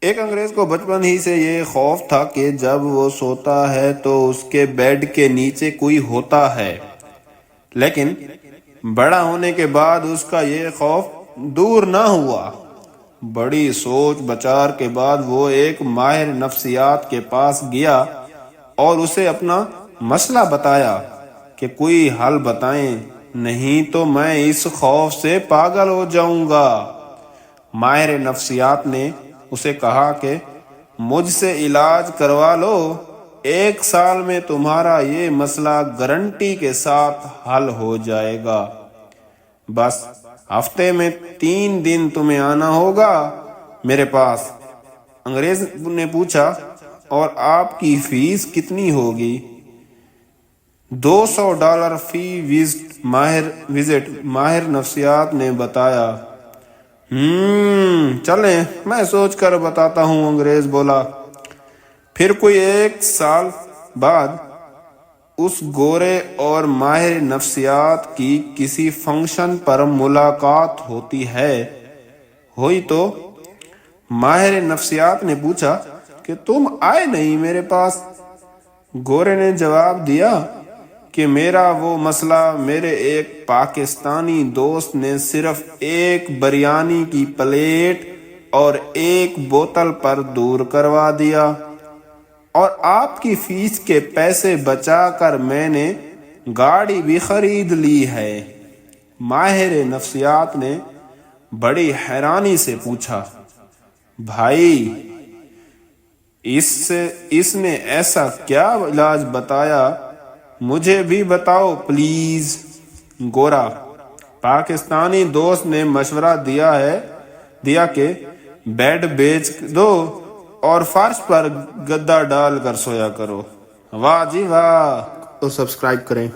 ایک انگریز کو بچپن ہی سے یہ خوف تھا کہ جب وہ سوتا ہے تو اس کے بیڈ کے نیچے کوئی ہوتا ہے، لیکن بڑا ہونے کے بعد اس کا یہ خوف دور نہ ہوا۔ بڑی سوچ بچار کے بعد وہ ایک ماہر نفسیات کے پاس گیا اور اسے اپنا مسئلہ بتایا کہ کوئی حل بتائیں، نہیں تو میں اس خوف سے پاگل ہو جاؤں گا۔ ماہر نفسیات نے اسے کہا کہ مجھ سے علاج کروا لو، 1 سال میں تمہارا یہ مسئلہ گارنٹی کے ساتھ حل ہو جائے گا، بس ہفتے میں 3 دن تمہیں آنا ہوگا میرے پاس۔ انگریز نے پوچھا، اور آپ کی فیس کتنی ہوگی؟ $200 فی وزٹ، ماہر نفسیات نے بتایا۔ چلیں میں سوچ کر بتاتا ہوں، انگریز بولا۔ پھر کوئی 1 سال بعد اس گورے اور ماہر نفسیات کی کسی فنکشن پر ملاقات ہوئی تو ماہر نفسیات نے پوچھا کہ تم آئے نہیں میرے پاس؟ گورے نے جواب دیا کہ میرا وہ مسئلہ میرے ایک پاکستانی دوست نے صرف 1 بریانی کی پلیٹ اور 1 بوتل پر دور کروا دیا، اور آپ کی فیس کے پیسے بچا کر میں نے گاڑی بھی خرید لی ہے۔ ماہر نفسیات نے بڑی حیرانی سے پوچھا، بھائی اس نے ایسا کیا علاج بتایا؟ مجھے بھی بتاؤ پلیز۔ گورا پاکستانی دوست نے مشورہ دیا کہ بیڈ بیچ دو اور فرش پر گدا ڈال کر سویا کرو۔ واہ جی واہ! تو سبسکرائب کریں۔